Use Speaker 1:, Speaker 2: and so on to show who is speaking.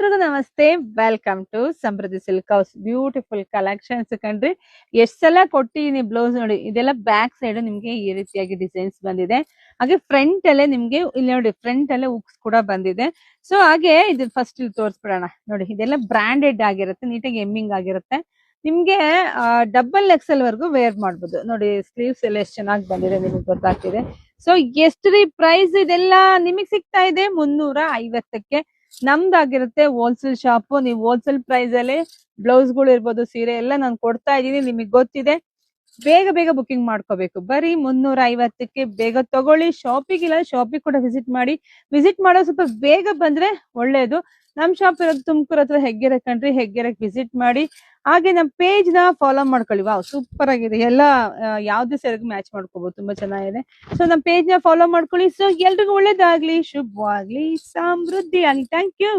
Speaker 1: ಎಲ್ರಿಗೂ ನಮಸ್ತೆ. Welcome to Samruddhi silk house. Beautiful collections ಕಣ್ರಿ. ಎಷ್ಟ್ ಸಲ ಕೊಟ್ಟಿದೀನಿ ಬ್ಲೌಸ್ ನೋಡಿ. ಇದೆಲ್ಲ ಬ್ಯಾಕ್ ಸೈಡ್ ನಿಮ್ಗೆ ಈ ರೀತಿಯಾಗಿ ಡಿಸೈನ್ಸ್ ಬಂದಿದೆ. ಹಾಗೆ ಫ್ರಂಟ್ ಅಲ್ಲೇ ನಿಮ್ಗೆ ಇಲ್ಲಿ ನೋಡಿ, ಫ್ರಂಟ್ ಅಲ್ಲೇ ಉಕ್ಸ್ ಕೂಡ ಬಂದಿದೆ. ಸೊ ಹಾಗೆ ಇದು ಫಸ್ಟ್ ಇಲ್ಲಿ ತೋರಿಸ್ಬಿಡೋಣ ನೋಡಿ. ಇದೆಲ್ಲ ಬ್ರಾಂಡೆಡ್ ಆಗಿರುತ್ತೆ, ನೀಟಾಗಿ ಎಮ್ಮಿಂಗ್ ಆಗಿರುತ್ತೆ. ನಿಮ್ಗೆ ಡಬಲ್ ಎಕ್ಸೆಲ್ ವರ್ಗು ವೇರ್ ಮಾಡ್ಬೋದು ನೋಡಿ. ಸ್ಲೀವ್ಸ್ ಎಲ್ಲ ಎಷ್ಟು ಚೆನ್ನಾಗಿ ಬಂದಿದೆ ನಿಮ್ಗೆ ಗೊತ್ತಾಗ್ತಿದೆ. ಸೊ ಎಷ್ಟ್ರಿ ಪ್ರೈಸ್ ಇದೆಲ್ಲ ನಿಮಗ್ ಸಿಗ್ತಾ ಇದೆ 350ಕ್ಕೆ. ನಮ್ದಾಗಿರುತ್ತೆ ಹೋಲ್ಸೇಲ್ ಶಾಪ್. ನೀವು ಹೋಲ್ಸೇಲ್ ಪ್ರೈಸ್ ಅಲ್ಲಿ ಬ್ಲೌಸ್ ಗಳು ಇರ್ಬೋದು, ಸೀರೆ ಎಲ್ಲ ನಾನು ಕೊಡ್ತಾ ಇದೀನಿ. ನಿಮಗೆ ಗೊತ್ತಿದೆ, ಬೇಗ ಬೇಗ ಬುಕಿಂಗ್ ಮಾಡ್ಕೋಬೇಕು. ಬರೀ 350ಕ್ಕೆ ಬೇಗ ತಗೊಳ್ಳಿ. ಶಾಪಿಗಿಲ್ಲ, ಶಾಪಿಗೆ ಕೂಡ ವಿಸಿಟ್ ಮಾಡಿ. ವಿಸಿಟ್ ಮಾಡೋ ಸ್ವಲ್ಪ ಬೇಗ ಬಂದ್ರೆ ಒಳ್ಳೇದು. ನಮ್ ಶಾಪ್ ಇರೋದು ತುಮಕೂರು ಹತ್ರ ಹೆಗ್ಗೆರೆ ಕಣ್ರಿ. ಹೆಗ್ಗೆರೆಗೆ ವಿಸಿಟ್ ಮಾಡಿ. ಹಾಗೆ ನಮ್ ಪೇಜ್ ನ ಫಾಲೋ ಮಾಡ್ಕೊಳ್ಳಿ. ವಾವ್, ಸೂಪರ್ ಆಗಿದೆ. ಎಲ್ಲ ಯಾವ್ದೇ ಸೆರೆಗೂ ಮ್ಯಾಚ್ ಮಾಡ್ಕೋಬಹುದು, ತುಂಬಾ ಚೆನ್ನಾಗಿದೆ. ಸೊ ನಮ್ ಪೇಜ್ ನ ಫಾಲೋ ಮಾಡ್ಕೊಳ್ಳಿ. ಸೊ ಎಲ್ರಿಗೂ ಒಳ್ಳೇದಾಗ್ಲಿ, ಶುಭವಾಗ್ಲಿ, ಸಮೃದ್ಧಿ ಆಗ್ಲಿ. Thank you.